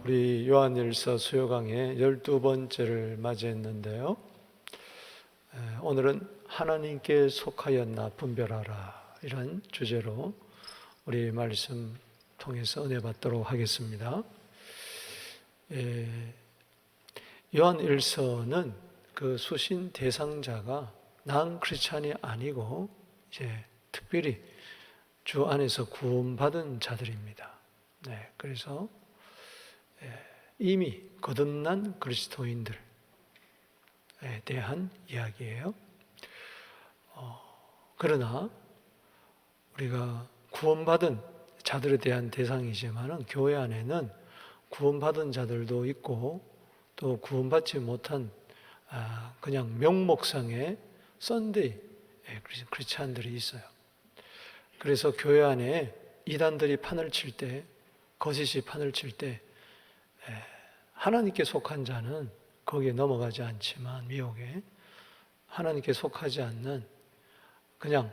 우리 요한일서 수요강의 12번째를 맞이했는데요. 오늘은 하나님께 속하였나 분별하라, 이런 주제로 우리 말씀 통해서 은혜 받도록 하겠습니다. 요한일서는 그 수신 대상자가 난 크리스찬이 아니고 이제 특별히 주 안에서 구원받은 자들입니다. 그래서 이미 거듭난 그리스도인들에 대한 이야기예요. 그러나 우리가 구원받은 자들에 대한 대상이지만 교회 안에는 구원받은 자들도 있고 또 구원받지 못한 그냥 명목상의 썬데이 크리스찬들이 있어요. 그래서 교회 안에 이단들이 판을 칠 때, 거짓이 판을 칠 때 하나님께 속한 자는 거기에 넘어가지 않지만 미혹에 하나님께 속하지 않는 그냥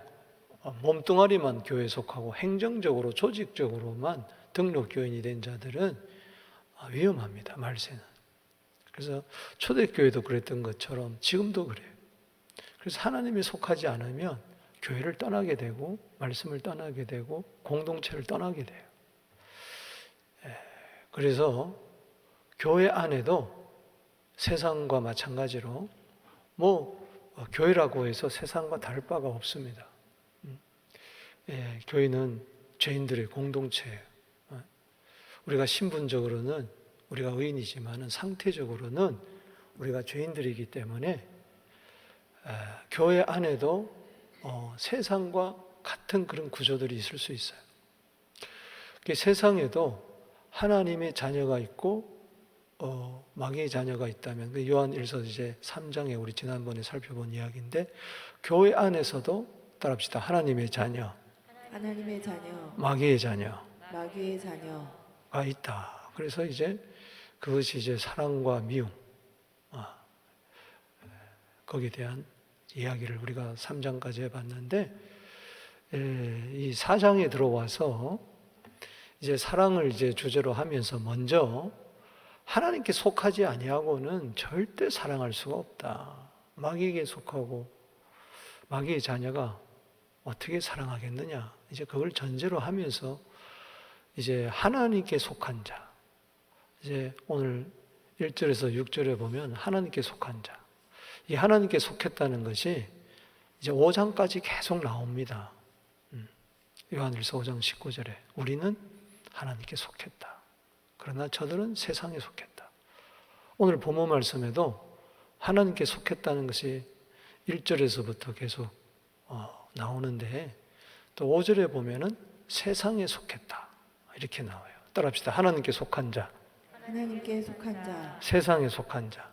몸뚱아리만 교회에 속하고 행정적으로 조직적으로만 등록 교인이 된 자들은 위험합니다. 말세는. 그래서 초대교회도 그랬던 것처럼 지금도 그래요. 그래서 하나님에 속하지 않으면 교회를 떠나게 되고 말씀을 떠나게 되고 공동체를 떠나게 돼요. 그래서 교회 안에도 세상과 마찬가지로 교회라고 해서 세상과 다를 바가 없습니다. 교회는 죄인들의 공동체예요. 우리가 신분적으로는 우리가 의인이지만 상태적으로는 우리가 죄인들이기 때문에 교회 안에도 세상과 같은 그런 구조들이 있을 수 있어요. 세상에도 하나님의 자녀가 있고 마귀의 자녀가 있다면, 요한일서 이제 3장에 우리 지난번에 살펴본 이야기인데, 교회 안에서도 따라합시다. 하나님의 자녀, 마귀의 자녀가 있다. 그래서 이제 그것이 이제 사랑과 미움, 거기에 대한 이야기를 우리가 3장까지 해봤는데, 이 4장에 들어와서 이제 사랑을 이제 주제로 하면서 먼저 하나님께 속하지 아니하고는 절대 사랑할 수가 없다. 마귀에게 속하고 마귀의 자녀가 어떻게 사랑하겠느냐. 이제 그걸 전제로 하면서 이제 하나님께 속한 자. 이제 오늘 1절에서 6절에 보면 하나님께 속한 자. 이 하나님께 속했다는 것이 이제 5장까지 계속 나옵니다. 요한일서 5장 19절에 우리는 하나님께 속했다. 그러나 저들은 세상에 속했다. 오늘 본문 말씀에도 하나님께 속했다는 것이 1절에서부터 계속 나오는데, 또 5절에 보면은 세상에 속했다, 이렇게 나와요. 따라합시다. 하나님께 속한 자, 세상에 속한 자.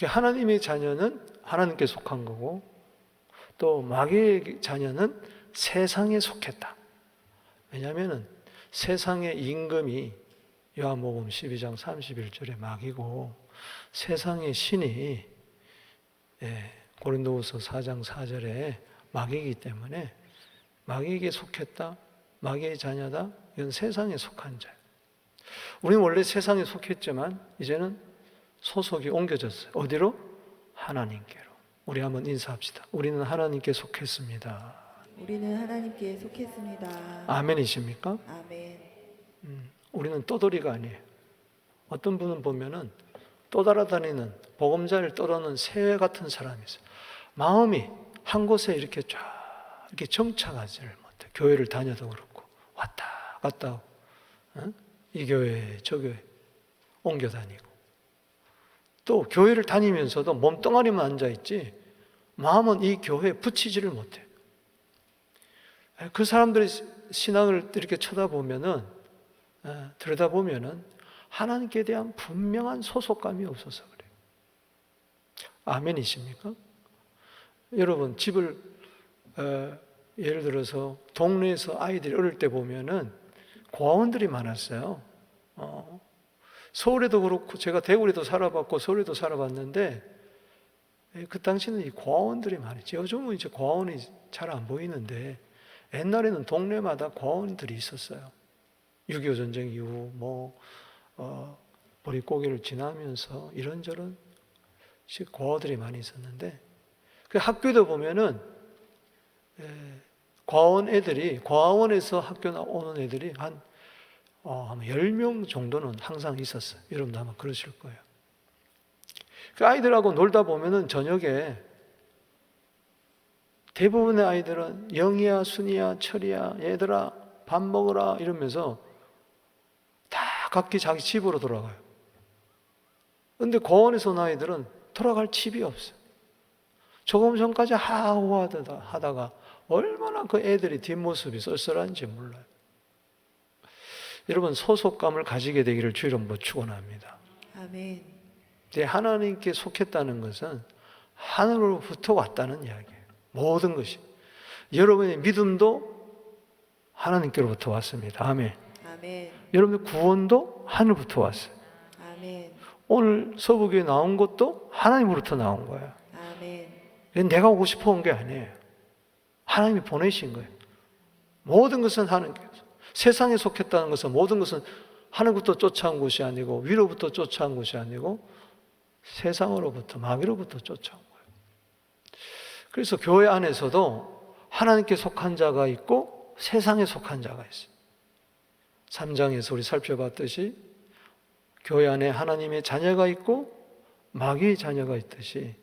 하나님의 자녀는 하나님께 속한 거고, 또 마귀의 자녀는 세상에 속했다. 왜냐하면 세상의 임금이 요한복음 12장 31절에 마귀고, 세상의 신이 고린도후서 4장 4절에 마귀이기 때문에 마귀에게 속했다, 마귀의 자녀다, 이건 세상에 속한 자예요. 우리는 원래 세상에 속했지만 이제는 소속이 옮겨졌어요. 어디로? 하나님께로. 우리 한번 인사합시다. 우리는 하나님께 속했습니다. 아멘이십니까? 아멘. 우리는 떠돌이가 아니에요. 어떤 분은 보면은 떠돌아다니는 보금자리를 떠도는 새 같은 사람이 있어요. 마음이 한 곳에 이렇게 쫙 이렇게 정착하지를 못해. 교회를 다녀도 그렇고 왔다 갔다 하고, 이 교회 저 교회 옮겨 다니고, 또 교회를 다니면서도 몸뚱아리만 앉아있지 마음은 이 교회에 붙이지를 못해. 그 사람들의 신앙을 이렇게 쳐다보면은, 들여다보면은 하나님께 대한 분명한 소속감이 없어서 그래요. 아멘이십니까? 여러분, 집을 예를 들어서 동네에서 아이들이 어릴 때 보면은 고아원들이 많았어요. 서울에도 그렇고, 제가 대구에도 살아봤고 서울에도 살아봤는데, 그 당시는 이 고아원들이 많았지. 요즘은 이제 고아원이 잘 안 보이는데, 옛날에는 동네마다 고아원들이 있었어요. 6.25 전쟁 이후 보릿고개를 지나면서 이런저런 과오들이 많이 있었는데, 그 학교도 보면은 과원에서 학교 나오는 애들이 한 10명 정도는 항상 있었어요. 여러분도 아마 그러실 거예요. 그 아이들하고 놀다 보면은 저녁에 대부분의 아이들은 영희야, 순이야, 철이야, 얘들아 밥 먹으라 이러면서 다 각기 자기 집으로 돌아가요. 근데 고원에서 온 아이들은 돌아갈 집이 없어요. 조금 전까지 하하호 하다가 얼마나 그 애들이 뒷모습이 쏠쏠한지 몰라요. 여러분, 소속감을 가지게 되기를 주 이름으로 축원합니다. 아멘. 하나님께 속했다는 것은 하늘로부터 왔다는 이야기예요. 모든 것이. 여러분의 믿음도 하나님께로부터 왔습니다. 아멘. 아멘. 여러분의 구원도 하늘부터 왔어요. 아멘. 오늘 서부교에 나온 것도 하나님으로부터 나온 거예요. 아멘. 내가 오고 싶어 온 게 아니에요. 하나님이 보내신 거예요. 모든 것은 하나님께서. 세상에 속했다는 것은 모든 것은 하늘부터 쫓아온 것이 아니고 위로부터 쫓아온 것이 아니고 세상으로부터 마귀로부터 쫓아온 거예요. 그래서 교회 안에서도 하나님께 속한 자가 있고 세상에 속한 자가 있어요. 3장에서 우리 살펴봤듯이 교회 안에 하나님의 자녀가 있고 마귀의 자녀가 있듯이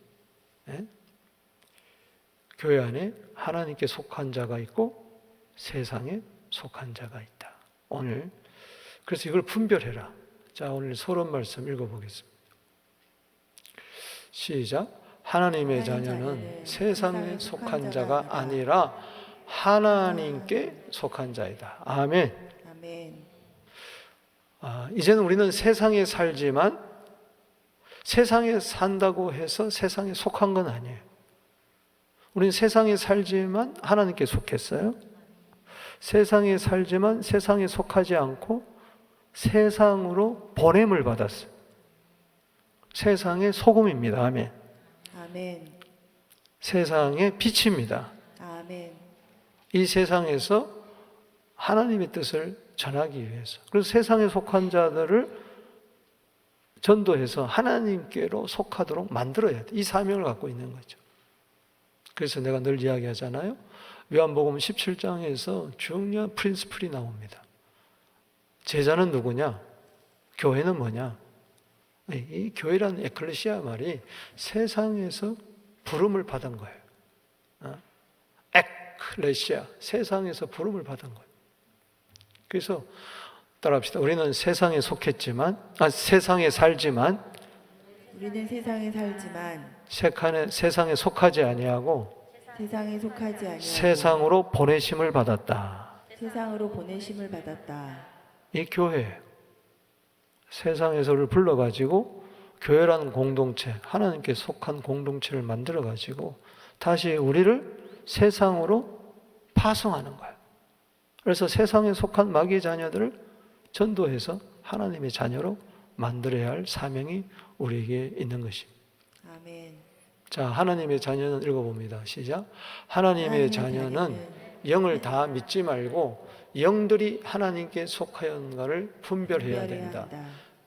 교회 안에 하나님께 속한 자가 있고 세상에 속한 자가 있다. 오늘 그래서 이걸 분별해라. 자, 오늘 서론 말씀 읽어보겠습니다. 시작. 하나님의 자녀는 세상에 속한 자가 아니라 하나님께 속한 자이다. 아멘. 아멘. 이제는 우리는 세상에 살지만 세상에 산다고 해서 세상에 속한 건 아니에요. 우리는 세상에 살지만 하나님께 속했어요. 세상에 살지만 세상에 속하지 않고 세상으로 보냄을 받았어요. 세상의 소금입니다. 아멘. 아멘. 세상의 빛입니다. 아멘. 이 세상에서 하나님의 뜻을 전하기 위해서. 그래서 세상에 속한 자들을 전도해서 하나님께로 속하도록 만들어야 돼. 이 사명을 갖고 있는 거죠. 그래서 내가 늘 이야기하잖아요. 요한복음 17장에서 중요한 프린스플이 나옵니다. 제자는 누구냐? 교회는 뭐냐? 이 교회라는 에클레시아 말이 세상에서 부름을 받은 거예요. 에클레시아, 세상에서 부름을 받은 거예요. 그래서 따라합시다. 우리는 세상에 속했지만, 세상에 살지만, 우리는 세상에 살지만 세상에 속하지 아니하고 세상에 속하지 아니하고 세상으로 보내심을 받았다. 세상으로 보내심을 받았다. 이 교회, 세상에서를 불러가지고 교회라는 공동체, 하나님께 속한 공동체를 만들어가지고 다시 우리를 세상으로 파송하는 거예요. 그래서 세상에 속한 마귀의 자녀들을 전도해서 하나님의 자녀로 만들어야 할 사명이 우리에게 있는 것입니다. 아멘. 자, 하나님의 자녀는 읽어봅니다. 시작. 하나님의 자녀는 영을 다 믿지 말고 영들이 하나님께 속하였는가를 분별해야 된다.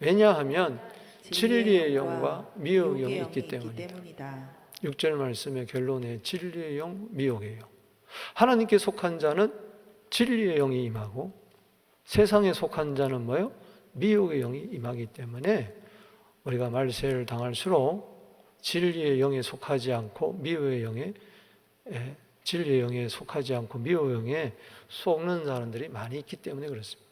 왜냐하면 진리의 영과 미혹의 영이 있기 때문이다. 6절 말씀의 결론에 진리의 영, 미혹의 영. 하나님께 속한 자는 진리의 영이 임하고 세상에 속한 자는 뭐예요? 미혹의 영이 임하기 때문에 우리가 말세를 당할수록 진리의 영에 속하지 않고 미혹의 영에 진리의 영에 속하지 않고 미혹의 영에 속는 사람들이 많이 있기 때문에 그렇습니다.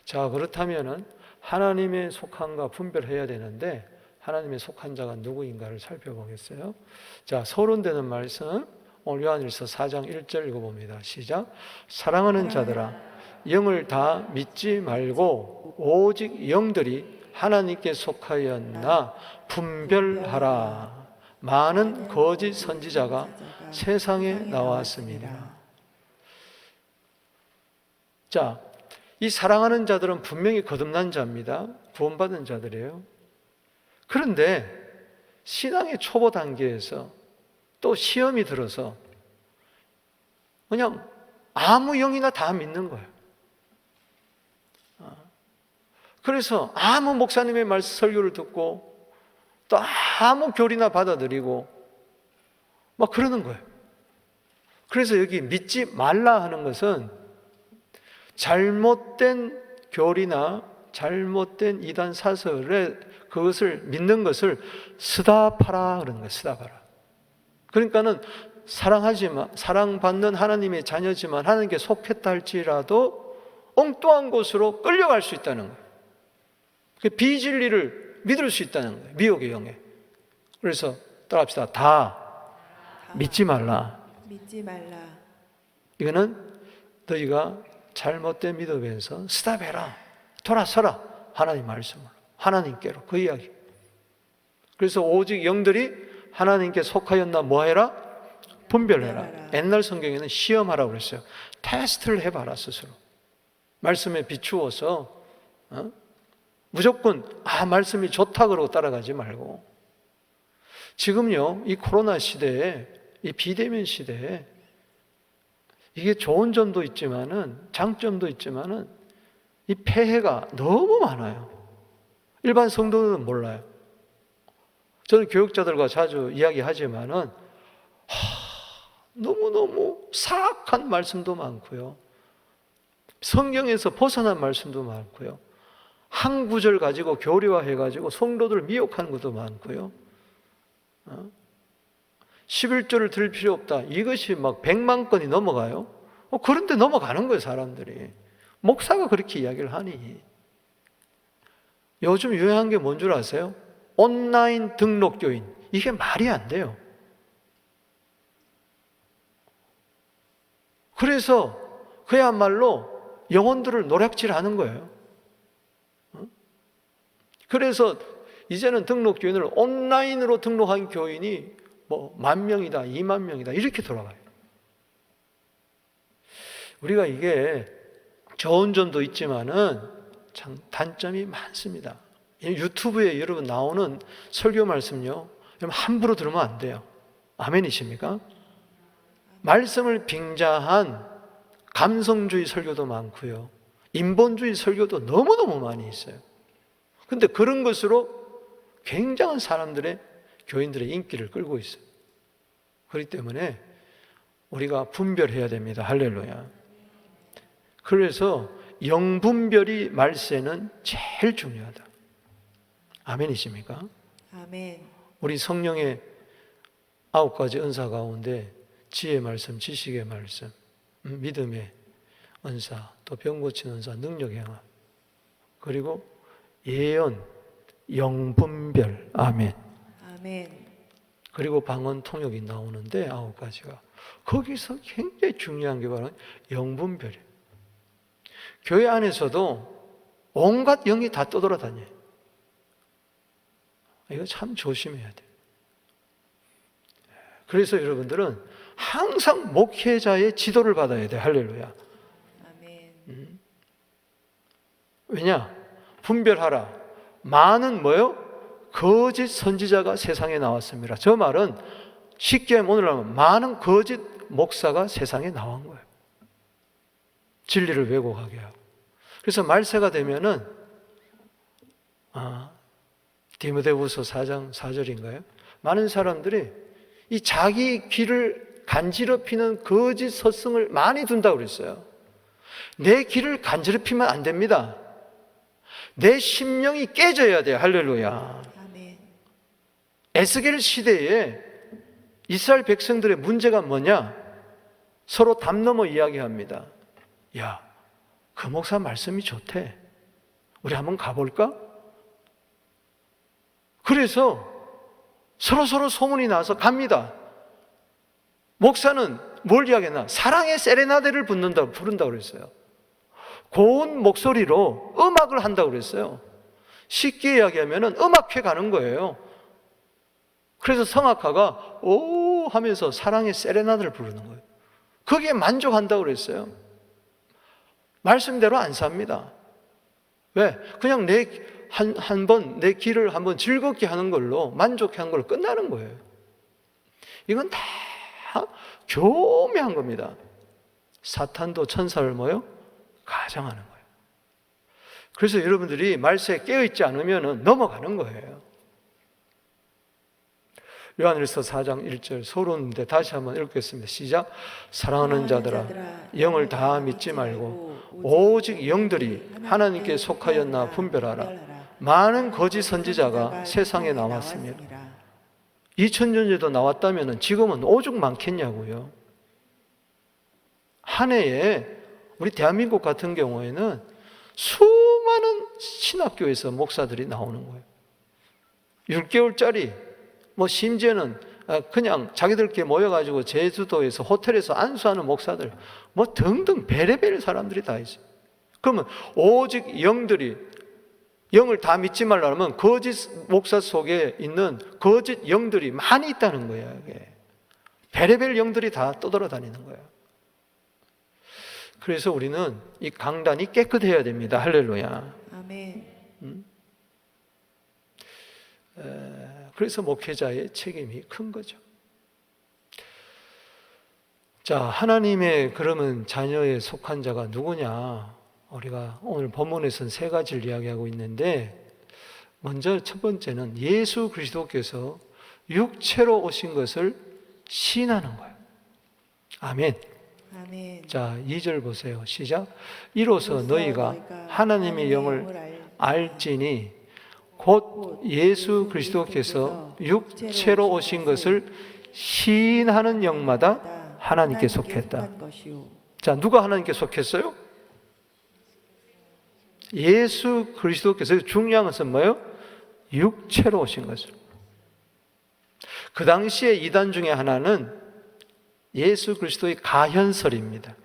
자, 그렇다면은 하나님의 속한가 분별해야 되는데 하나님의 속한 자가 누구인가를 살펴보겠어요. 자, 서론되는 말씀 오늘 요한일서 4장 1절 읽어봅니다. 시작. 사랑하는 자들아, 영을 다 믿지 말고 오직 영들이 하나님께 속하였나 분별하라. 많은 거짓 선지자가 세상에 나왔습니다. 자, 이 사랑하는 자들은 분명히 거듭난 자입니다. 구원받은 자들이에요. 그런데 신앙의 초보 단계에서 또 시험이 들어서 그냥 아무 영이나 다 믿는 거예요. 그래서 아무 목사님의 말씀 설교를 듣고 또 아무 교리나 받아들이고 막 그러는 거예요. 그래서 여기 믿지 말라 하는 것은 잘못된 교리나 잘못된 이단 사설에 그것을 믿는 것을 스다파라 그러는 거예요. 스다파라. 그러니까는 사랑하지만, 사랑받는 하나님의 자녀지만 하나님께 속했다 할지라도 엉뚱한 곳으로 끌려갈 수 있다는 거예요. 비진리를 믿을 수 있다는 거예요. 미혹의 영에. 그래서 따라합시다. 다 믿지 말라. 믿지 말라. 이거는 너희가 잘못된 믿음에서 스탑해라. 돌아서라. 하나님 말씀으로. 하나님께로. 그 이야기. 그래서 오직 영들이 하나님께 속하였나 뭐해라? 분별해라. 옛날 성경에는 시험하라고 그랬어요. 테스트를 해봐라 스스로. 말씀에 비추어서 무조건 말씀이 좋다 그러고 따라가지 말고. 지금요 이 코로나 시대에, 이 비대면 시대에 이게 좋은 점도 있지만은 장점도 있지만은 이 폐해가 너무 많아요. 일반 성도들은 몰라요. 저는 교육자들과 자주 이야기하지만은 너무너무 사악한 말씀도 많고요. 성경에서 벗어난 말씀도 많고요. 한 구절 가지고 교리화해가지고 성도들을 미혹하는 것도 많고요. 11조를 드릴 필요 없다. 이것이 막 100만 건이 넘어가요. 그런데 넘어가는 거예요, 사람들이. 목사가 그렇게 이야기를 하니. 요즘 유행한 게 뭔 줄 아세요? 온라인 등록교인. 이게 말이 안 돼요. 그래서 그야말로 영혼들을 노략질하는 거예요. 그래서 이제는 등록교인을 온라인으로 등록한 교인이 뭐 10,000명이다, 20,000명이다 이렇게 돌아가요. 우리가 이게 좋은 점도 있지만은 참 단점이 많습니다. 유튜브에 여러분 나오는 설교 말씀요, 여러분 함부로 들으면 안 돼요. 아멘이십니까? 말씀을 빙자한 감성주의 설교도 많고요. 인본주의 설교도 너무너무 많이 있어요. 근데 그런 것으로 굉장한 사람들의, 교인들의 인기를 끌고 있어요. 그렇기 때문에 우리가 분별해야 됩니다. 할렐루야. 그래서 영분별이 말세는 제일 중요하다. 아멘이십니까? 아멘. 우리 성령의 9가지 은사 가운데 지혜의 말씀, 지식의 말씀, 믿음의 은사, 또 병 고치는 은사, 능력 행함, 그리고 예언, 영분별, 아멘. 아멘. 그리고 방언 통역이 나오는데 9가지가 거기서 굉장히 중요한 게 바로 영분별이에요. 교회 안에서도 온갖 영이 다 떠돌아다녀요. 이거 참 조심해야 돼요. 그래서 여러분들은 항상 목회자의 지도를 받아야 돼요. 할렐루야. 아멘. 왜냐? 분별하라. 많은 뭐요? 거짓 선지자가 세상에 나왔습니다. 저 말은 쉽게 하면 오늘 하면 많은 거짓 목사가 세상에 나온 거예요. 진리를 왜곡하게 하고. 그래서 말세가 되면은 디모데후서 4장 4절인가요? 많은 사람들이 이 자기 귀를 간지럽히는 거짓 서성을 많이 둔다고 그랬어요. 내 귀를 간지럽히면 안 됩니다. 내 심령이 깨져야 돼요. 할렐루야. 아멘. 에스겔 시대에 이스라엘 백성들의 문제가 뭐냐? 서로 담 넘어 이야기합니다. 야, 그 목사 말씀이 좋대. 우리 한번 가볼까? 그래서 서로 소문이 나서 갑니다. 목사는 뭘 이야기했나? 사랑의 세레나데를 부른다고 그랬어요. 고운 목소리로 음악을 한다고 그랬어요. 쉽게 이야기하면 음악회 가는 거예요. 그래서 성악가가 오 하면서 사랑의 세레나데를 부르는 거예요. 거기에 만족한다고 그랬어요. 말씀대로 안 삽니다. 왜? 그냥 한번 내 귀를 한번 즐겁게 하는 걸로, 만족해 하는 걸로 끝나는 거예요. 이건 다 교묘한 겁니다. 사탄도 천사를 뭐요? 가장하는 거예요. 그래서 여러분들이 말세에 깨어있지 않으면 넘어가는 거예요. 요한일서 4장 1절 소론인데 다시 한번 읽겠습니다. 시작. 사랑하는 자들아 영을 다 믿지 말고 오직 영들이 하나님께 속하였나 분별하라. 많은 거짓 선지자가 세상에 나왔습니다. 2000년 전에도 나왔다면 지금은 오죽 많겠냐고요. 한 해에 우리 대한민국 같은 경우에는 수많은 신학교에서 목사들이 나오는 거예요. 6개월짜리 심지어는 그냥 자기들끼리 모여가지고 제주도에서 호텔에서 안수하는 목사들 등등 베레벨 사람들이 다 있어요. 그러면 오직 영을 다 믿지 말라면 거짓 목사 속에 있는 거짓 영들이 많이 있다는 거예요. 이게. 베레벨 영들이 다 떠돌아다니는 거예요. 그래서 우리는 이 강단이 깨끗해야 됩니다. 할렐루야. 아멘. 그래서 목회자의 책임이 큰 거죠. 자, 하나님의 그러면 자녀에 속한 자가 누구냐? 우리가 오늘 본문에서는 세 가지를 이야기하고 있는데, 먼저 첫 번째는 예수 그리스도께서 육체로 오신 것을 시인하는 거예요. 아멘. 아멘. 자, 2절 보세요. 시작. 이로써 너희가 하나님의 영을 알지니 곧 예수 그리스도께서 육체로 오신 것을 시인하는 영마다 하나님께 속했다. 자, 누가 하나님께 속했어요? 예수 그리스도께서. 중요한 것은 뭐예요? 육체로 오신 것을. 그 당시에 이단 중에 하나는 예수 그리스도의 가현설입니다.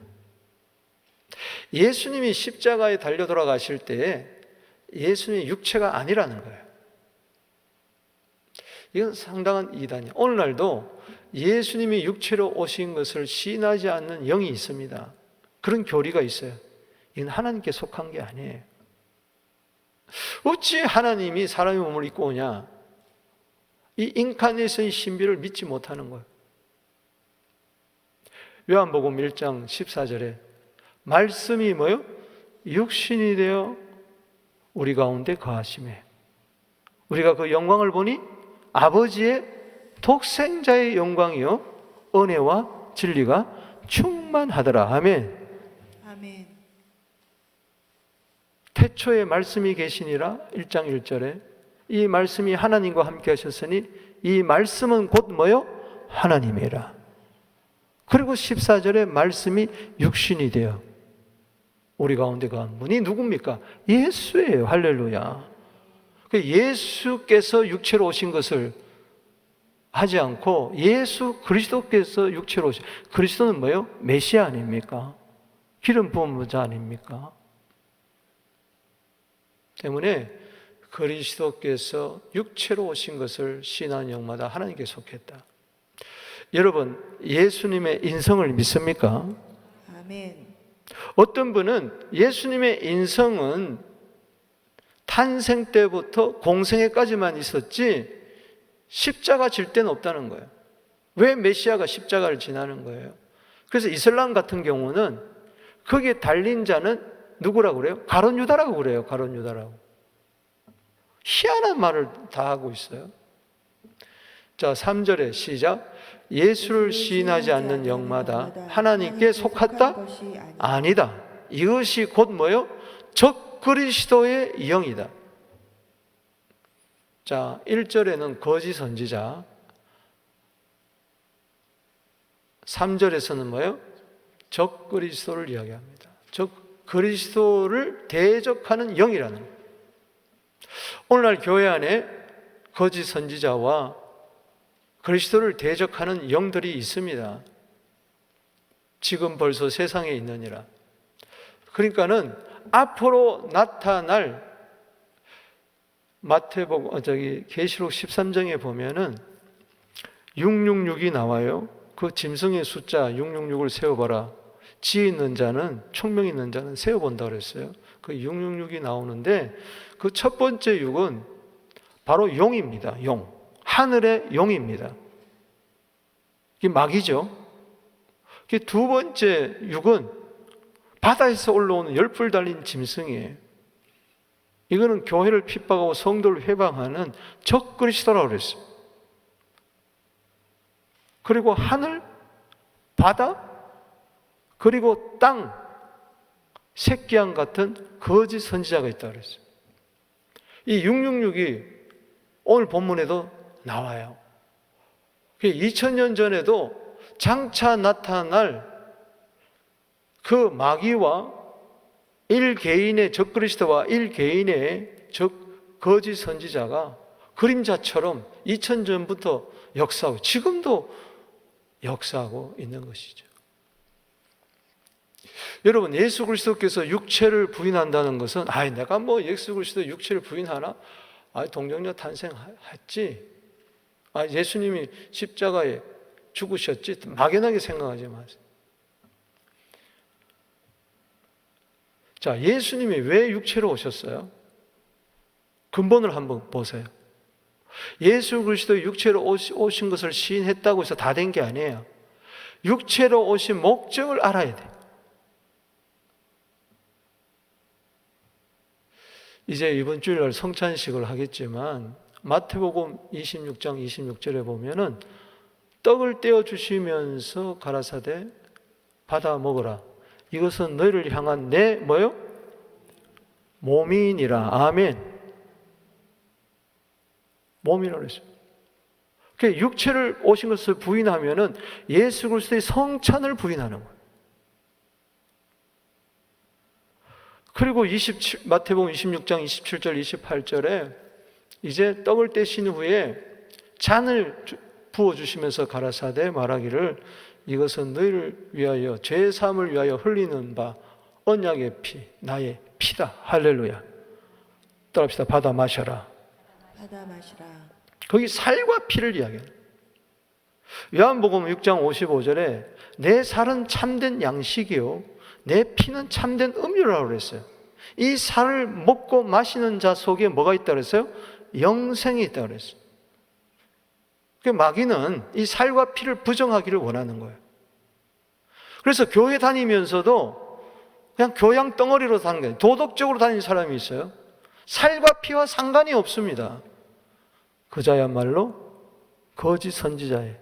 예수님이 십자가에 달려 돌아가실 때에 예수님의 육체가 아니라는 거예요. 이건 상당한 이단이에요. 오늘날도 예수님이 육체로 오신 것을 시인하지 않는 영이 있습니다. 그런 교리가 있어요. 이건 하나님께 속한 게 아니에요. 어찌 하나님이 사람의 몸을 입고 오냐? 이 인카네이션의 신비를 믿지 못하는 거예요. 요한복음 1장 14절에 말씀이 뭐요? 육신이 되어 우리 가운데 거하시매 우리가 그 영광을 보니 아버지의 독생자의 영광이요 은혜와 진리가 충만하더라. 아멘. 아멘. 태초에 말씀이 계시니라 1장 1절에 이 말씀이 하나님과 함께 하셨으니 이 말씀은 곧 뭐요? 하나님이라. 그리고 14절에 말씀이 육신이 되어 우리 가운데 거한 분이 누굽니까? 예수예요. 할렐루야. 예수께서 육체로 오신 것을 하지 않고 예수 그리스도께서 육체로 오신, 그리스도는 뭐예요? 메시아 아닙니까? 기름 부은 자 아닙니까? 때문에 그리스도께서 육체로 오신 것을 신한 영마다 하나님께 속했다. 여러분, 예수님의 인성을 믿습니까? 아멘. 어떤 분은 예수님의 인성은 탄생 때부터 공생애까지만 있었지 십자가 질 때는 없다는 거예요. 왜 메시아가 십자가를 지나는 거예요? 그래서 이슬람 같은 경우는 거기에 달린 자는 누구라고 그래요? 가룟 유다라고 그래요. 가룟 유다라고. 희한한 말을 다 하고 있어요. 자, 3절에 시작. 예수를 시인하지 않는 영마다 하나님께 속았다? 아니다. 이것이 곧 뭐요? 적 그리스도의 영이다. 자, 1절에는 거짓 선지자, 3절에서는 뭐요? 적 그리스도를 이야기합니다. 적 그리스도를 대적하는 영이라는 거예요. 오늘날 교회 안에 거짓 선지자와 그리스도를 대적하는 영들이 있습니다. 지금 벌써 세상에 있느니라. 그러니까는 앞으로 나타날 계시록 13장에 보면은 666이 나와요. 그 짐승의 숫자 666을 세어봐라. 지혜 있는 자는, 총명 있는 자는 세어본다 그랬어요. 그 666이 나오는데 그 첫 번째 6은 바로 용입니다. 용. 하늘의 용입니다. 이게 마귀죠. 두 번째 6은 바다에서 올라오는 열풀 달린 짐승이에요. 이거는 교회를 핍박하고 성도를 회방하는 적 그리스도라고 그랬어요. 그리고 하늘, 바다, 그리고 땅, 새끼양 같은 거짓 선지자가 있다고 그랬어요. 이 666이 오늘 본문에도 나와요. 2000년 전에도 장차 나타날 그 마귀와 일개인의 적그리스도와 일개인의 거짓 선지자가 그림자처럼 2000년부터 역사하고 지금도 역사하고 있는 것이죠. 여러분, 예수 그리스도께서 육체를 부인한다는 것은 내가 뭐 예수 그리스도 육체를 부인하나? 동정녀 탄생했지. 예수님이 십자가에 죽으셨지. 막연하게 생각하지 마세요. 자, 예수님이 왜 육체로 오셨어요? 근본을 한번 보세요. 예수 그리스도 육체로 오신 것을 시인했다고 해서 다 된 게 아니에요. 육체로 오신 목적을 알아야 돼요. 이제 이번 주일날 성찬식을 하겠지만 마태복음 26장 26절에 보면은 떡을 떼어 주시면서 가라사대 받아 먹어라. 이것은 너희를 향한 내 뭐요? 몸이니라. 아멘. 몸이라고 했어요. 그 육체를 오신 것을 부인하면은 예수 그리스도의 성찬을 부인하는 거예요. 그리고 마태복음 26장 27절 28절에 이제 떡을 떼신 후에 잔을 부어주시면서 가라사대 말하기를 이것은 너희를 위하여 죄 사함을 위하여 흘리는 바 언약의 피 나의 피다. 할렐루야. 따라합시다. 받아 마셔라. 받아 마시라. 거기 살과 피를 이야기해요. 요한복음 6장 55절에 내 살은 참된 양식이요 내 피는 참된 음료라고 그랬어요. 이 살을 먹고 마시는 자 속에 뭐가 있다고 그랬어요? 영생이 있다고 그랬어요. 그 마귀는 이 살과 피를 부정하기를 원하는 거예요. 그래서 교회 다니면서도 그냥 교양 덩어리로 다니는 거예요. 도덕적으로 다니는 사람이 있어요. 살과 피와 상관이 없습니다. 그자야말로 거짓 선지자의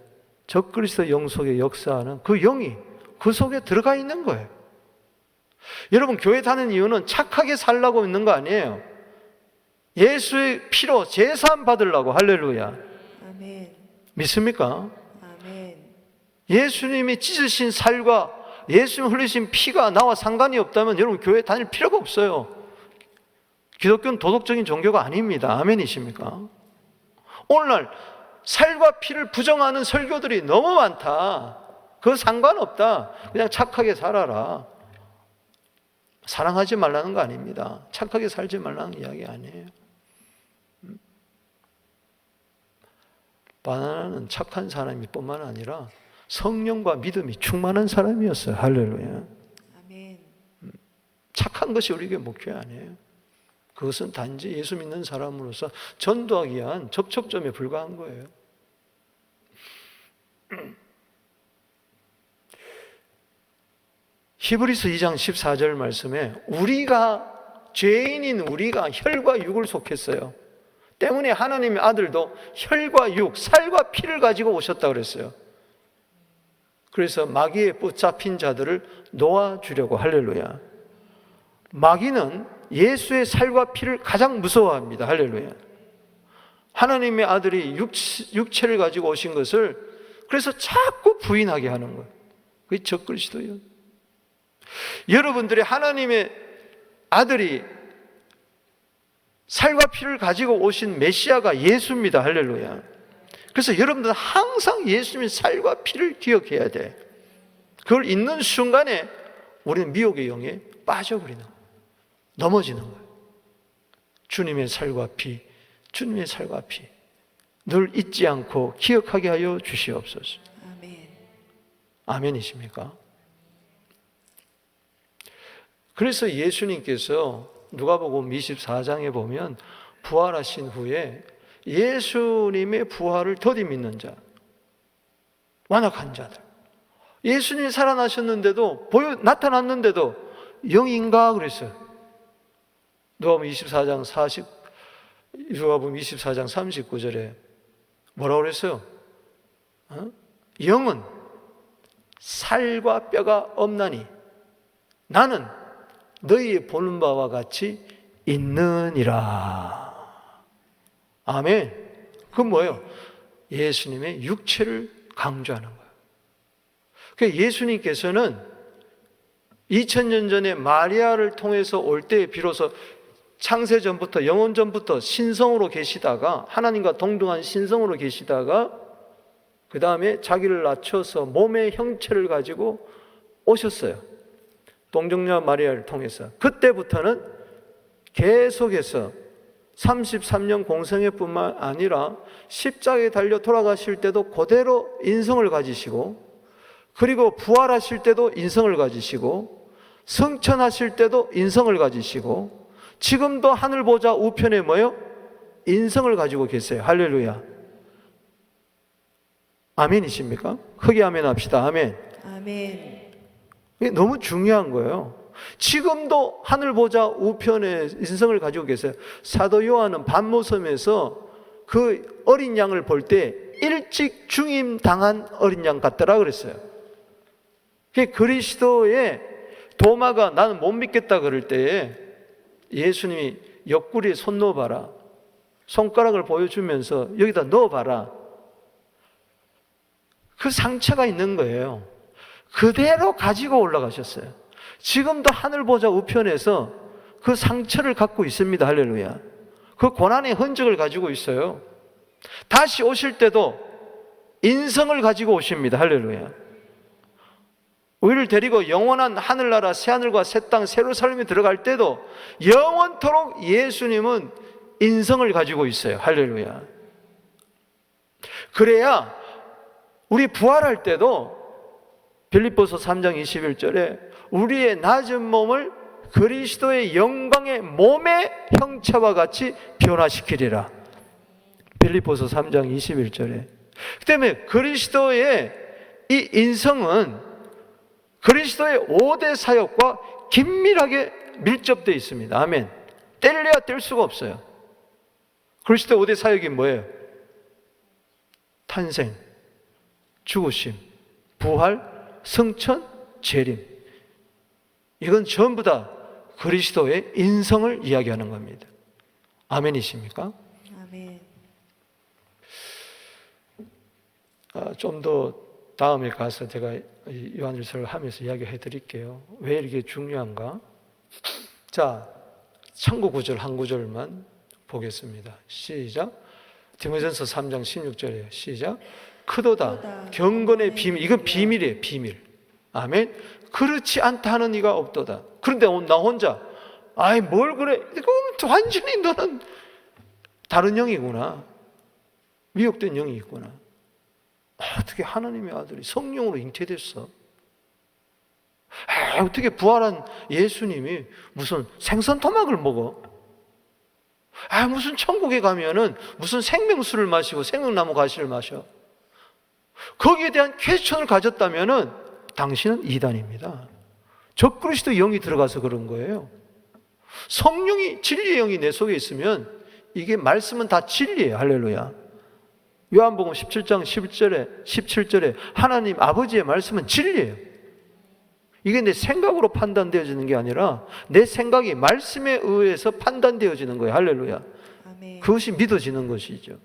적그리스도 영 속에 역사하는 그 영이 그 속에 들어가 있는 거예요. 여러분, 교회 다니는 이유는 착하게 살라고 있는 거 아니에요. 예수의 피로 제사함 받으려고. 할렐루야. 아멘. 믿습니까? 아멘. 예수님이 찢으신 살과 예수님 흘리신 피가 나와 상관이 없다면 여러분 교회 다닐 필요가 없어요. 기독교는 도덕적인 종교가 아닙니다. 아멘이십니까? 오늘날 살과 피를 부정하는 설교들이 너무 많다. 그거 상관없다. 그냥 착하게 살아라. 사랑하지 말라는 거 아닙니다. 착하게 살지 말라는 이야기 아니에요. 바나나는 착한 사람이 뿐만 아니라 성령과 믿음이 충만한 사람이었어요. 할렐루야. 아멘. 착한 것이 우리에게 목표 아니에요. 그것은 단지 예수 믿는 사람으로서 전도하기 위한 접촉점에 불과한 거예요. 히브리서 2장 14절 말씀에 죄인인 우리가 혈과 육을 속했어요. 때문에 하나님의 아들도 혈과 육, 살과 피를 가지고 오셨다고 그랬어요. 그래서 마귀에 붙잡힌 자들을 놓아주려고. 할렐루야. 마귀는 예수의 살과 피를 가장 무서워합니다. 할렐루야. 하나님의 아들이 육체를 가지고 오신 것을 그래서 자꾸 부인하게 하는 거예요. 그게 적그리스도예요. 여러분들이 하나님의 아들이 살과 피를 가지고 오신 메시아가 예수입니다. 할렐루야. 그래서 여러분들은 항상 예수님의 살과 피를 기억해야 돼. 그걸 잊는 순간에 우리는 미혹의 영에 빠져버리는 거예요. 넘어지는 거예요. 주님의 살과 피, 주님의 살과 피 늘 잊지 않고 기억하게 하여 주시옵소서. 아멘. 아멘이십니까? 그래서 예수님께서 누가복음 24장에 보면 부활하신 후에 예수님의 부활을 더디 믿는 자, 완악한 자들, 예수님이 살아나셨는데도 나타났는데도 영인가 그랬어요. 누가복음 24장 39절에 뭐라고 그랬어요? 영은 살과 뼈가 없나니 나는 너희 보는 바와 같이 있느니라. 아멘. 그건 뭐예요? 예수님의 육체를 강조하는 거예요. 그러니까 예수님께서는 2000년 전에 마리아를 통해서 올 때 비로소 창세전부터 영원전부터 신성으로 계시다가 하나님과 동등한 신성으로 계시다가 그 다음에 자기를 낮춰서 몸의 형체를 가지고 오셨어요. 동정녀 마리아를 통해서. 그때부터는 계속해서 33년 공생애뿐만 아니라 십자가에 달려 돌아가실 때도 그대로 인성을 가지시고, 그리고 부활하실 때도 인성을 가지시고, 승천하실 때도 인성을 가지시고, 지금도 하늘 보좌 우편에 뭐요? 인성을 가지고 계세요. 할렐루야. 아멘이십니까? 크게 아멘 합시다. 아멘. 아멘. 이게 너무 중요한 거예요. 지금도 하늘 보좌 우편에 인성을 가지고 계세요. 사도 요한은 반모섬에서 그 어린 양을 볼 때 일찍 중임 당한 어린 양 같더라 그랬어요. 그리스도의 도마가 나는 못 믿겠다 그럴 때에 예수님이 옆구리에 손 넣어봐라. 손가락을 보여주면서 여기다 넣어봐라. 그 상처가 있는 거예요. 그대로 가지고 올라가셨어요. 지금도 하늘 보좌 우편에서 그 상처를 갖고 있습니다. 할렐루야. 그 고난의 흔적을 가지고 있어요. 다시 오실 때도 인성을 가지고 오십니다. 할렐루야. 우리를 데리고 영원한 하늘나라 새하늘과 새 땅 새로 살림에 들어갈 때도 영원토록 예수님은 인성을 가지고 있어요. 할렐루야. 그래야 우리 부활할 때도 빌립보서 3장 21절에 우리의 낮은 몸을 그리스도의 영광의 몸의 형체와 같이 변화시키리라. 빌립보서 3장 21절에. 그 때문에 그리스도의 이 인성은 그리스도의 5대 사역과 긴밀하게 밀접되어 있습니다. 아멘. 뗄래야 뗄 수가 없어요. 그리스도의 5대 사역이 뭐예요? 탄생, 죽으심, 부활, 승천, 재림. 이건 전부 다 그리스도의 인성을 이야기하는 겁니다. 아멘이십니까? 아멘. 좀 더 다음에 가서 제가 요한일서를 하면서 이야기해 드릴게요. 왜 이렇게 중요한가? 자, 참고 구절 한 구절만 보겠습니다. 시작. 디모데전서 3장 16절이에요. 시작. 크도다 경건의 비밀. 이건 비밀이에요. 비밀. 아멘. 그렇지 않다 하는 이가 없도다. 그런데 나 혼자 아이 뭘 그래? 이거 완전히 너는 다른 영이구나. 미혹된 영이 있구나. 어떻게 하나님의 아들이 성령으로 잉태됐어? 어떻게 부활한 예수님이 무슨 생선 토막을 먹어? 무슨 천국에 가면은 무슨 생명수를 마시고 생명나무 가시를 마셔? 거기에 대한 퀘스천을 가졌다면은 당신은 이단입니다. 적그리스도 영이 들어가서 그런 거예요. 성령이 진리의 영이 내 속에 있으면 이게 말씀은 다 진리예요. 할렐루야. 요한복음 17장 17절에 하나님 아버지의 말씀은 진리예요. 이게 내 생각으로 판단되어지는 게 아니라 내 생각이 말씀에 의해서 판단되어지는 거예요. 할렐루야. 아멘. 그것이 믿어지는 것이죠.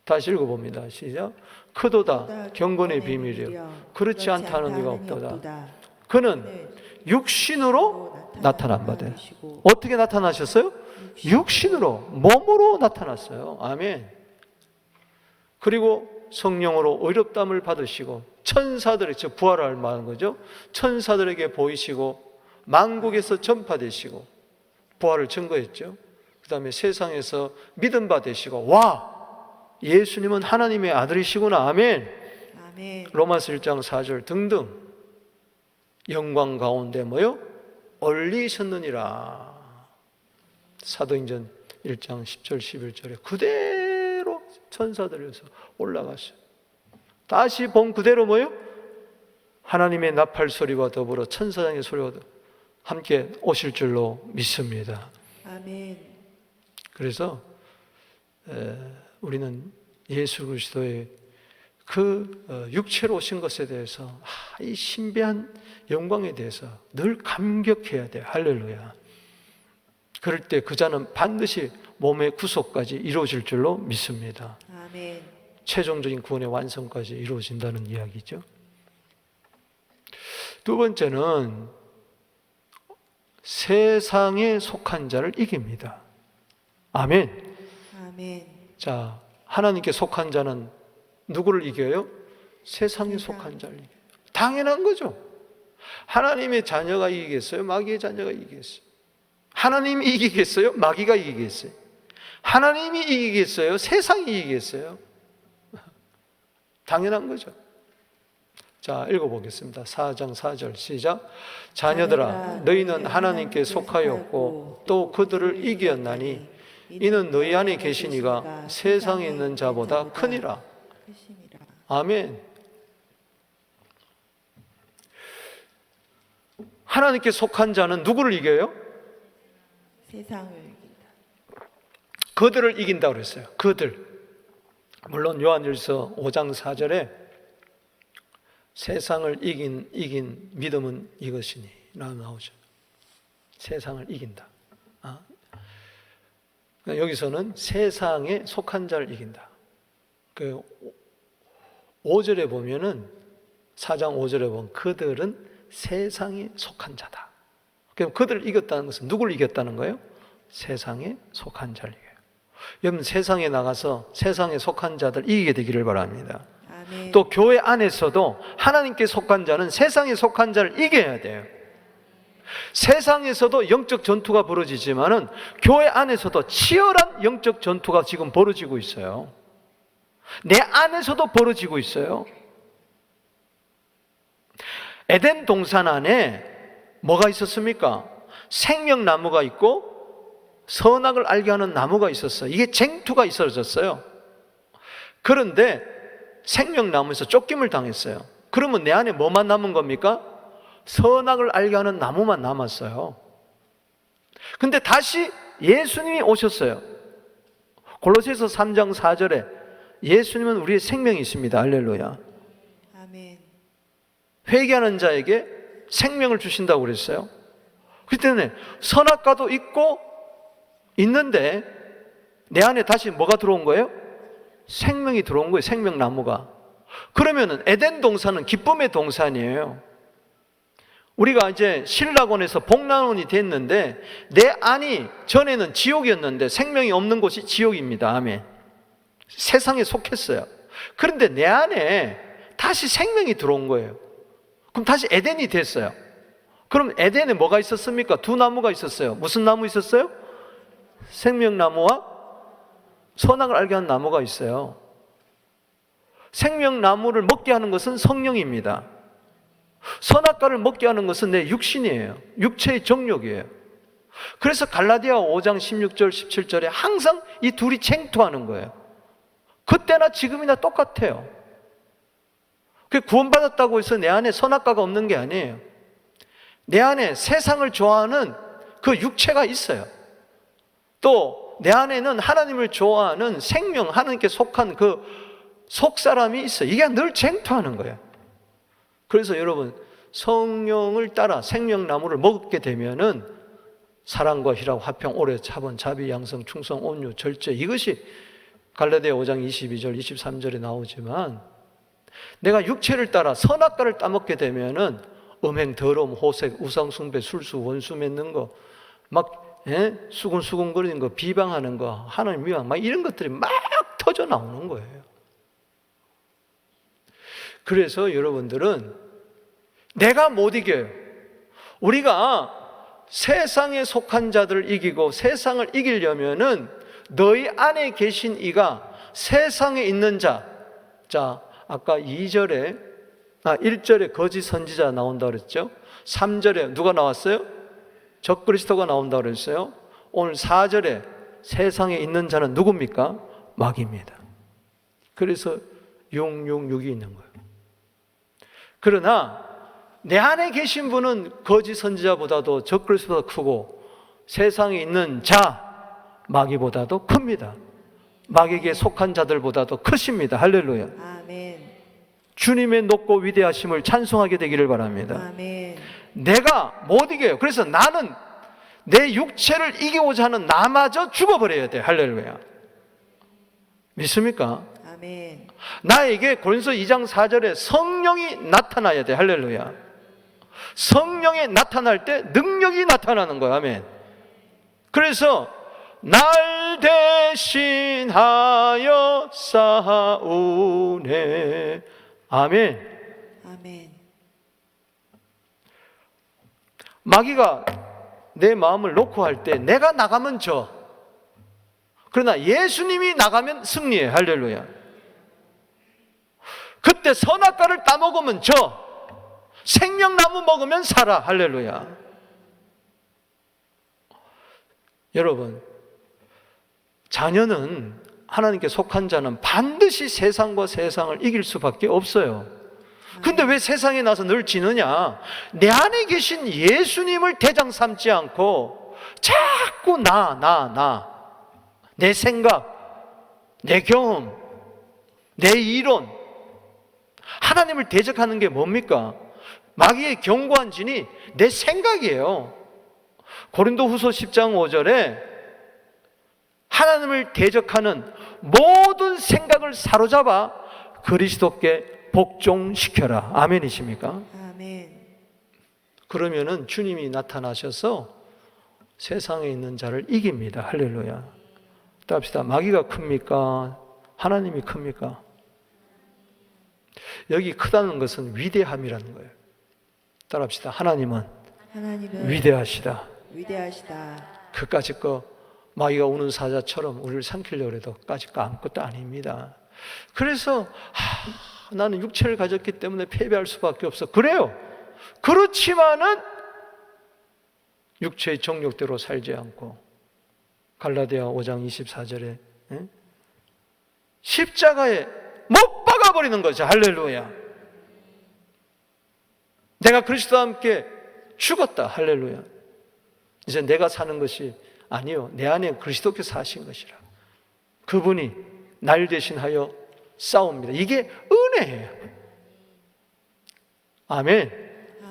다시 읽어봅니다. 시작. 크도다 경건의 비밀이요 그렇지 않다는 이가 없도다. 그는 육신으로 나타난 바다. 어떻게 나타나셨어요? 육신으로, 몸으로 나타났어요. 아멘. 그리고 성령으로 의롭다함을 받으시고 천사들의, 즉 부활을 말하는 거죠. 천사들에게 보이시고 만국에서 전파되시고 부활을 증거했죠. 그 다음에 세상에서 믿음 받으시고 와! 예수님은 하나님의 아들이시구나. 아멘. 아멘. 로마서 1장 4절 등등 영광 가운데 뭐요? 올리셨느니라. 사도행전 1장 10절 11절에 그대로 천사들에서 올라갔어요. 다시 본 그대로 뭐요? 하나님의 나팔 소리와 더불어 천사장의 소리와 더불어 함께 오실 줄로 믿습니다. 아멘. 그래서 우리는 예수 그리스도의 그 육체로 오신 것에 대해서 이 신비한 영광에 대해서 늘 감격해야 돼요. 할렐루야. 그럴 때 그 자는 반드시 몸의 구속까지 이루어질 줄로 믿습니다. 아멘. 최종적인 구원의 완성까지 이루어진다는 이야기죠. 두 번째는 세상에 속한 자를 이깁니다. 아멘. 아멘. 자, 하나님께 속한 자는 누구를 이겨요? 세상에 속한 자를 이겨요. 당연한 거죠. 하나님의 자녀가 이기겠어요? 마귀의 자녀가 이기겠어요? 하나님이 이기겠어요? 마귀가 이기겠어요? 하나님이 이기겠어요? 세상이 이기겠어요? 당연한 거죠. 자, 읽어보겠습니다. 4장 4절 시작. 자녀들아, 너희는 하나님께 속하였고 또 그들을 이기었나니 이는 너희 안에 계신 이가 세상에 있는 자보다 크니라. 아멘. 하나님께 속한 자는 누구를 이겨요? 세상을 이긴다. 그들을 이긴다고 그랬어요. 그들. 물론 요한일서 5장 4절에 세상을 이긴 믿음은 이것이니 라고 나오죠. 세상을 이긴다. 여기서는 세상에 속한 자를 이긴다. 그 5절에 보면은 4장 5절에 보면 그들은 세상에 속한 자다. 그럼 그들을 이겼다는 것은 누구를 이겼다는 거예요? 세상에 속한 자를 이겨요. 여러분 세상에 나가서 세상에 속한 자들 이기게 되기를 바랍니다. 아멘. 또 교회 안에서도 하나님께 속한 자는 세상에 속한 자를 이겨야 돼요. 세상에서도 영적 전투가 벌어지지만은 교회 안에서도 치열한 영적 전투가 지금 벌어지고 있어요. 내 안에서도 벌어지고 있어요. 에덴 동산 안에 뭐가 있었습니까? 생명나무가 있고 선악을 알게 하는 나무가 있었어요. 이게 쟁투가 있어졌어요. 그런데 생명나무에서 쫓김을 당했어요. 그러면 내 안에 뭐만 남은 겁니까? 선악을 알게 하는 나무만 남았어요. 근데 다시 예수님이 오셨어요. 골로새서 3장 4절에 예수님은 우리의 생명이 있습니다. 할렐루야. 아멘. 회개하는 자에게 생명을 주신다고 그랬어요. 그렇기 때문에 선악과도 있는데 내 안에 다시 뭐가 들어온 거예요? 생명이 들어온 거예요. 생명나무가. 그러면은 에덴 동산은 기쁨의 동산이에요. 우리가 이제 신라곤에서 복락원이 됐는데 내 안이 전에는 지옥이었는데 생명이 없는 곳이 지옥입니다. 아멘. 세상에 속했어요. 그런데 내 안에 다시 생명이 들어온 거예요. 그럼 다시 에덴이 됐어요. 그럼 에덴에 뭐가 있었습니까? 두 나무가 있었어요. 무슨 나무 있었어요? 생명나무와 선악을 알게 하는 나무가 있어요. 생명나무를 먹게 하는 것은 성령입니다. 선악과를 먹게 하는 것은 내 육신이에요. 육체의 정욕이에요. 그래서 갈라디아 5장 16절 17절에 항상 이 둘이 쟁투하는 거예요. 그때나 지금이나 똑같아요. 구원받았다고 해서 내 안에 선악과가 없는 게 아니에요. 내 안에 세상을 좋아하는 그 육체가 있어요. 또 내 안에는 하나님을 좋아하는 생명, 하나님께 속한 그 속사람이 있어요. 이게 늘 쟁투하는 거예요. 그래서 여러분 성령을 따라 생명나무를 먹게 되면은 사랑과 희락, 화평, 오래, 차분, 자비, 양성, 충성, 온유, 절제, 이것이 갈라디아 5장 22절, 23절에 나오지만 내가 육체를 따라 선악과를 따먹게 되면은 음행, 더러움, 호색, 우상숭배, 술수, 원수 맺는 거, 막 수군수군거리는 거, 비방하는 거, 하나님 미워하는 막 이런 것들이 막 터져 나오는 거예요. 그래서 여러분들은 내가 못 이겨요. 우리가 세상에 속한 자들을 이기고 세상을 이기려면은 너희 안에 계신 이가 세상에 있는 자. 자, 아까 1절에 거짓 선지자 나온다고 그랬죠? 3절에 누가 나왔어요? 적그리스도가 나온다고 그랬어요. 오늘 4절에 세상에 있는 자는 누굽니까? 마귀입니다. 그래서 666이 있는 거예요. 그러나 내 안에 계신 분은 거짓 선지자보다도 적그리스도보다 크고 세상에 있는 자 마귀보다도 큽니다. 마귀에게 속한 자들보다도 크십니다. 할렐루야. 아멘. 주님의 높고 위대하심을 찬송하게 되기를 바랍니다. 아멘. 내가 못 이겨요. 그래서 나는 내 육체를 이기고자 하는 나마저 죽어버려야 돼. 할렐루야. 믿습니까? 아멘. 나에게 고린도서 2장 4절에 성령이 나타나야 돼. 할렐루야. 성령이 나타날 때 능력이 나타나는 거야. 아멘. 그래서 날 대신하여 싸우네. 아멘. 아멘. 마귀가 내 마음을 놓고 할 때 내가 나가면 져. 그러나 예수님이 나가면 승리해. 할렐루야. 그때 선악과를 따먹으면 져. 생명나무 먹으면 살아. 할렐루야. 여러분, 자녀는, 하나님께 속한 자는 반드시 세상과 세상을 이길 수밖에 없어요. 근데 왜 세상에 나서 늘 지느냐? 내 안에 계신 예수님을 대장 삼지 않고 자꾸 내 생각, 내 경험, 내 이론, 하나님을 대적하는 게 뭡니까? 마귀의 견고한 진이 내 생각이에요. 고린도후서 10장 5절에 하나님을 대적하는 모든 생각을 사로잡아 그리스도께 복종시켜라. 아멘이십니까? 아멘. 그러면은 주님이 나타나셔서 세상에 있는 자를 이깁니다. 할렐루야. 따합시다. 마귀가 큽니까? 하나님이 큽니까? 여기 크다는 것은 위대함이라는 거예요. 따라합시다. 하나님은 위대하시다. 위대하시다. 그까짓 거 마귀가 우는 사자처럼 우리를 삼키려고 해도 까짓 거 아무것도 아닙니다. 그래서 나는 육체를 가졌기 때문에 패배할 수밖에 없어. 그래요. 그렇지만은 육체의 정욕대로 살지 않고 갈라디아 5장 24절에 십자가에 못 박아버리는 거죠. 할렐루야. 내가 그리스도와 함께 죽었다. 할렐루야. 이제 내가 사는 것이 아니요, 내 안에 그리스도께서 사신 것이라. 그분이 날 대신하여 싸웁니다. 이게 은혜예요. 아멘.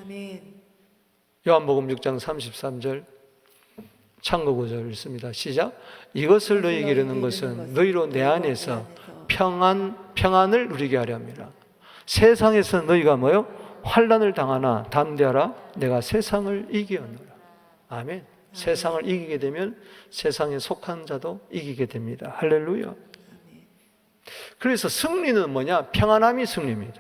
아멘. 요한복음 6장 33절 창고 구절 읽습니다. 시작. 이것을 너희에게 이르는 것은 너희로 내 안에서 평안을 누리게 하려 합니다. 세상에서 너희가 뭐요? 환난을 당하나 담대하라. 내가 세상을 이기었노라. 아멘. 세상을 이기게 되면 세상에 속한 자도 이기게 됩니다. 할렐루야. 그래서 승리는 뭐냐? 평안함이 승리입니다.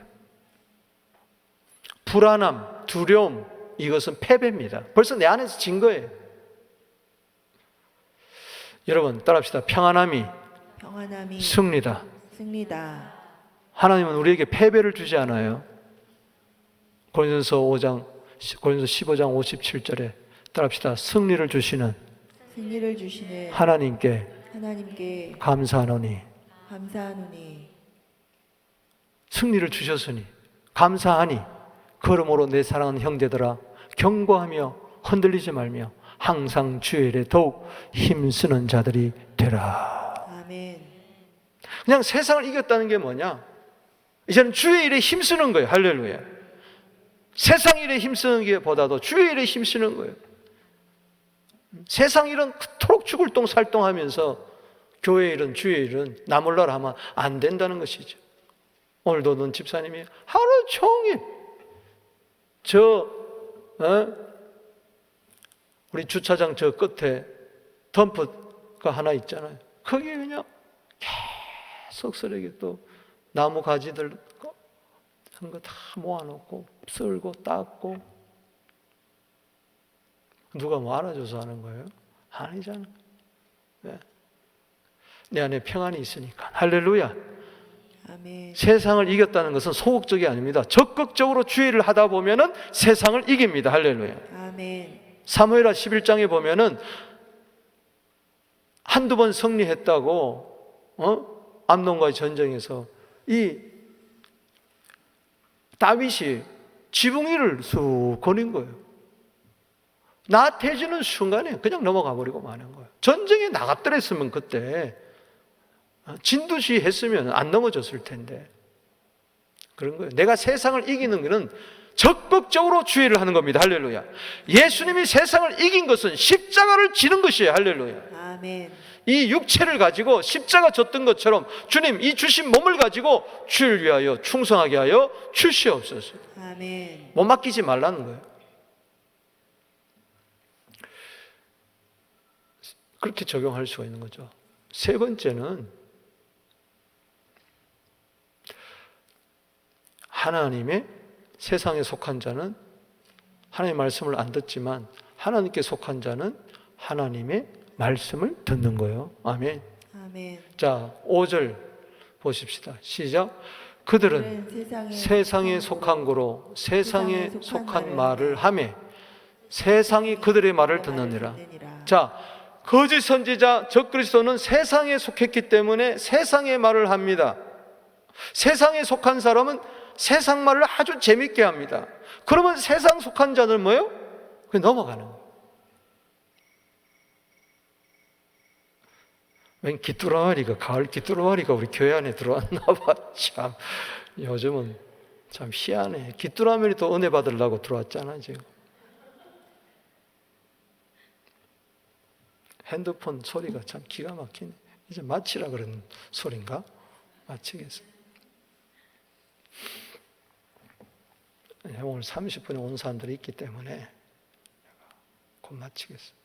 불안함, 두려움, 이것은 패배입니다. 벌써 내 안에서 진 거예요. 여러분 따라합시다. 평안함이 승리다. 승리다. 하나님은 우리에게 패배를 주지 않아요. 고린도서 15장 57절에 따라합시다. 승리를 주시는 하나님께 감사하노니. 승리를 주셨으니 감사하니 그러므로 내 사랑하는 형제들아 경고하며 흔들리지 말며 항상 주의 일에 더욱 힘쓰는 자들이 되라. 아멘. 그냥 세상을 이겼다는 게 뭐냐? 이제는 주의 일에 힘쓰는 거예요. 할렐루야. 세상 일에 힘쓰는 게 보다도 주의 일에 힘쓰는 거예요. 세상 일은 그토록 죽을 똥 살똥하면서 교회 일은 주의 일은 나 몰라라 하면 안 된다는 것이죠. 오늘도 넌 집사님이 하루 종일 우리 주차장 저 끝에 덤프가 하나 있잖아요. 거기에 그냥 계속 쓰레기 또 나무 가지들 한 거 다 모아놓고 쓸고 닦고. 누가 뭐 알아줘서 하는 거예요? 아니잖아. 네. 내 안에 평안이 있으니까. 할렐루야. 아멘. 세상을 이겼다는 것은 소극적이 아닙니다. 적극적으로 주의 일을 하다 보면은 세상을 이깁니다. 할렐루야. 아멘. 사무엘하 11장에 보면은 한두 번 승리했다고 암논과의 전쟁에서 이 다윗이 지붕 위를 쑥 거닌 거예요. 나태해지는 순간에 그냥 넘어가 버리고 마는 거예요. 전쟁에 나갔더랬으면 그때 진두시 했으면 안 넘어졌을 텐데. 그런 거예요. 내가 세상을 이기는 것은 적극적으로 주의를 하는 겁니다. 할렐루야. 예수님이 세상을 이긴 것은 십자가를 지는 것이에요. 할렐루야. 아멘. 이 육체를 가지고 십자가 졌던 것처럼 주님 이 주신 몸을 가지고 주를 위하여 충성하게 하여 주시옵소서. 아멘. 못 맡기지 말라는 거예요. 그렇게 적용할 수가 있는 거죠. 세 번째는 하나님의 세상에 속한 자는 하나님의 말씀을 안 듣지만 하나님께 속한 자는 하나님의 말씀을 듣는 거예요. 아멘. 아멘. 자, 5절 보십시다. 시작. 그들은 세상에 속한 거로 세상에 속한 말을 하매 세상이 그들의 말을 듣느니라. 자, 거짓 선지자 적그리스도는 세상에 속했기 때문에 세상의 말을 합니다. 세상에 속한 사람은 세상 말을 아주 재밌게 합니다. 그러면 세상 속한 자는 뭐예요? 그냥 넘어가는 거예요. 웬 귀뚜라미가, 가을 귀뚜라미가 우리 교회 안에 들어왔나 봐. 참 요즘은 참 희한해. 귀뚜라미를 또 은혜 받으려고 들어왔잖아 지금. 핸드폰 소리가 참 기가 막히네. 이제 마치라 그런 소린가? 마치겠습니다. 오늘 30분에 온 사람들이 있기 때문에 곧 마치겠습니다.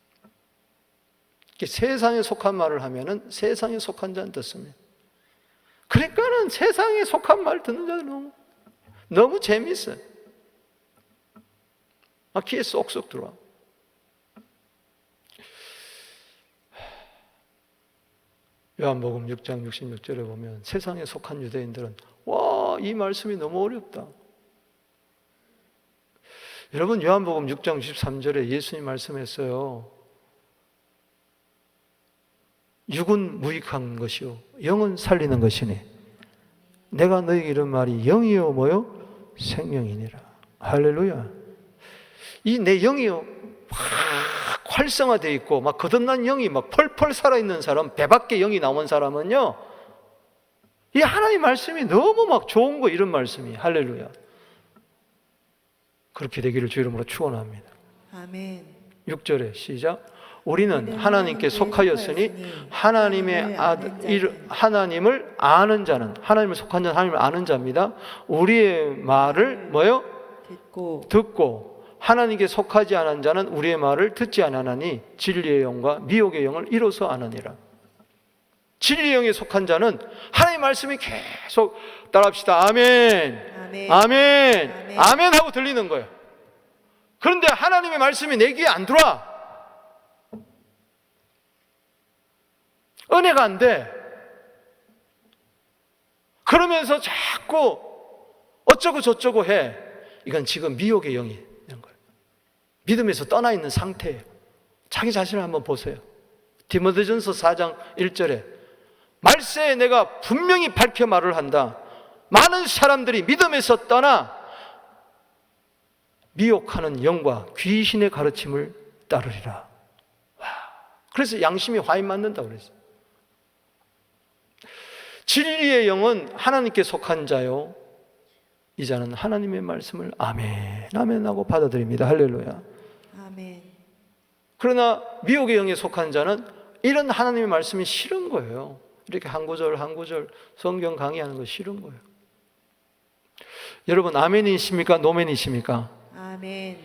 세상에 속한 말을 하면은 세상에 속한 자는 듣습니다. 그러니까는 세상에 속한 말 듣는 자는 너무 재밌어요. 막 귀에 쏙쏙 들어와. 요한복음 6장 66절에 보면 세상에 속한 유대인들은 와, 이 말씀이 너무 어렵다. 여러분 요한복음 6장 63절에 예수님 말씀했어요. 육은 무익한 것이요 영은 살리는 것이니 내가 너에게 이런 말이 영이요 뭐요? 생명이니라. 할렐루야. 이 내 영이요 확 활성화되어 있고 막 거듭난 영이 막 펄펄 살아있는 사람, 배 밖에 영이 나온 사람은요 이 하나님의 말씀이 너무 막 좋은 거 이런 말씀이. 할렐루야. 그렇게 되기를 주 이름으로 축원합니다. 아멘. 6절에 시작. 우리는 하나님께 속하였으니 하나님의 하나님을 아는 자는, 하나님을 속한 자는 하나님을 아는 자입니다. 우리의 말을 뭐요? 듣고 하나님께 속하지 않은 자는 우리의 말을 듣지 아니하나니 진리의 영과 미혹의 영을 이로써 아느니라. 진리의 영에 속한 자는 하나님의 말씀이 계속 따라합시다. 아멘. 아멘. 아멘. 아멘. 아멘 하고 들리는 거예요. 그런데 하나님의 말씀이 내 귀에 안 들어와. 은혜가 안 돼. 그러면서 자꾸 어쩌고 저쩌고 해. 이건 지금 미혹의 영이 있는 거예요. 믿음에서 떠나 있는 상태예요. 자기 자신을 한번 보세요. 디모데전서 4장 1절에 말세에 내가 분명히 밝혀 말을 한다. 많은 사람들이 믿음에서 떠나 미혹하는 영과 귀신의 가르침을 따르리라. 와. 그래서 양심이 화인 맞는다고 그랬어요. 진리의 영은 하나님께 속한 자요. 이 자는 하나님의 말씀을 아멘, 아멘 하고 받아들입니다. 할렐루야. 아멘. 그러나 미혹의 영에 속한 자는 이런 하나님의 말씀이 싫은 거예요. 이렇게 한 구절 한 구절 성경 강의하는 거 싫은 거예요. 여러분 아멘이십니까? 노멘이십니까? 아멘.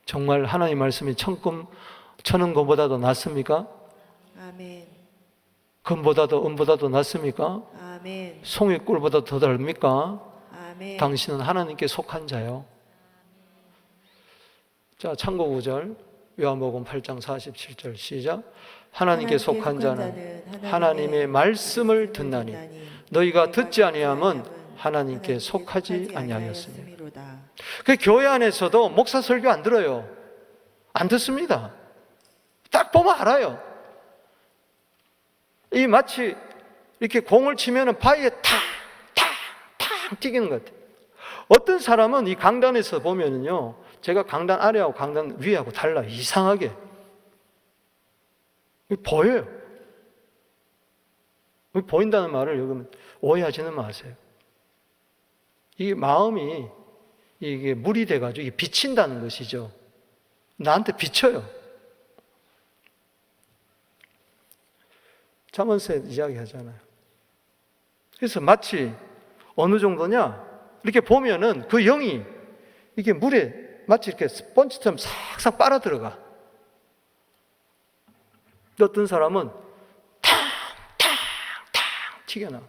정말 하나님 말씀이 천은 금보다도 낫습니까? 아멘. 금보다도 은보다도 낫습니까? 아멘. 송이꿀보다 더 다릅니까? 아멘. 당신은 하나님께 속한 자요. 자, 참고 구절 요한복음 8장 47절 시작. 하나님께 속한 자는 하나님의 말씀을 듣나니 너희가 듣지 아니하면 하나님께 속하지 아니하였으니. 그 교회 안에서도 목사 설교 안 들어요. 안 듣습니다. 딱 보면 알아요. 이 마치 이렇게 공을 치면은 바위에 탁 뛰기는 것 같아요. 어떤 사람은 이 강단에서 보면은요, 제가 강단 아래하고 강단 위하고 달라. 이상하게 보여요. 보인다는 말을 여러분 오해하지는 마세요. 이게 마음이 이게 물이 돼가지고 이게 비친다는 것이죠. 나한테 비쳐요. 잠언서에 이야기하잖아요. 그래서 마치 어느 정도냐, 이렇게 보면은 그 영이 이게 물에 마치 이렇게 스펀지처럼 싹싹 빨아 들어가. 어떤 사람은 탕탕탕 튀겨나와.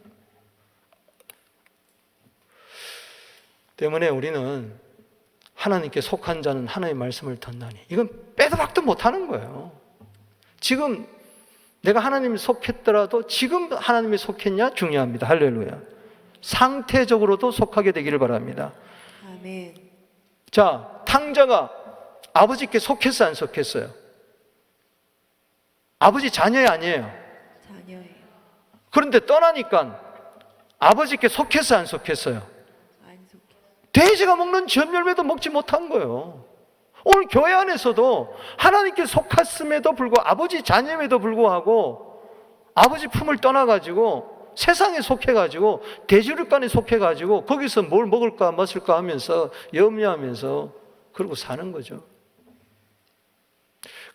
때문에 우리는 하나님께 속한 자는 하나님의 말씀을 듣나니, 이건 빼도 박도 못하는 거예요. 지금 내가 하나님에 속했더라도 지금 하나님에 속했냐 중요합니다. 할렐루야. 상태적으로도 속하게 되기를 바랍니다. 아멘. 자, 탕자가 아버지께 속했어 안 속했어요? 아버지 자녀이 아니에요. 자녀예요. 그런데 떠나니까 아버지께 속했어 안 속했어요? 안 속해. 돼지가 먹는 전 열매도 먹지 못한 거예요. 오늘 교회 안에서도 하나님께 속았음에도 불구하고 아버지 자녀임에도 불구하고 아버지 품을 떠나가지고 세상에 속해가지고 돼지류간에 속해가지고 거기서 뭘 먹을까 마실까 하면서 염려하면서 그러고 사는 거죠.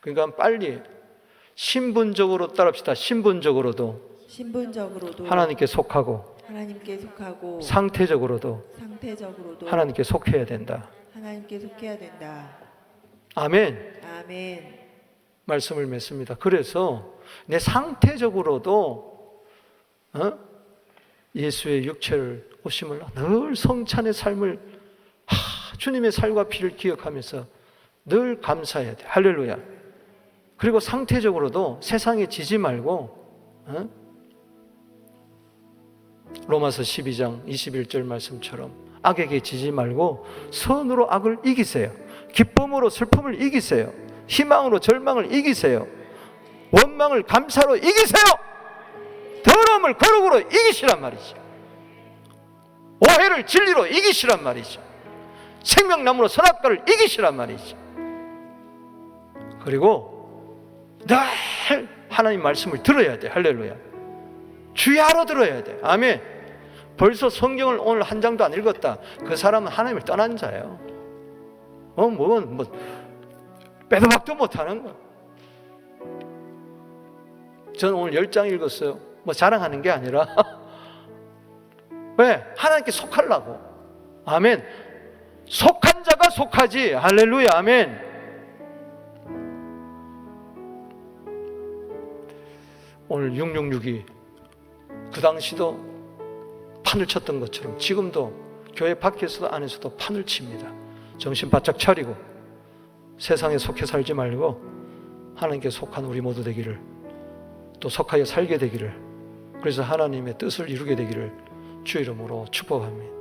그러니까 빨리 신분적으로 따릅시다. 신분적으로도 하나님께 속하고 하나님께 속하고 상태적으로도 상태적으로도 하나님께 속해야 된다. 하나님께 속해야 된다. 아멘. 아멘. 말씀을 맺습니다. 그래서 내 상태적으로도 예수의 육체를 오심을 늘 성찬의 삶을 주님의 살과 피를 기억하면서 늘 감사해야 돼. 할렐루야. 그리고 상태적으로도 세상에 지지 말고 로마서 12장 21절 말씀처럼 악에게 지지 말고 선으로 악을 이기세요. 기쁨으로 슬픔을 이기세요. 희망으로 절망을 이기세요. 원망을 감사로 이기세요. 더러움을 거룩으로 이기시란 말이죠. 오해를 진리로 이기시란 말이죠. 생명나무로 선악과를 이기시란 말이죠. 그리고 늘 하나님 말씀을 들어야 돼. 할렐루야. 주야로 들어야 돼. 아멘. 벌써 성경을 오늘 한 장도 안 읽었다. 그 사람은 하나님을 떠난 자예요. 빼도 박도 못하는 거야. 저는 오늘 10장 읽었어요. 자랑하는 게 아니라 왜? 하나님께 속하려고. 아멘. 속한 자가 속하지. 할렐루야. 아멘. 오늘 666이 그 당시도 판을 쳤던 것처럼 지금도 교회 밖에서도 안에서도 판을 칩니다. 정신 바짝 차리고 세상에 속해 살지 말고 하나님께 속한 우리 모두 되기를, 또 속하여 살게 되기를, 그래서 하나님의 뜻을 이루게 되기를 주 이름으로 축복합니다.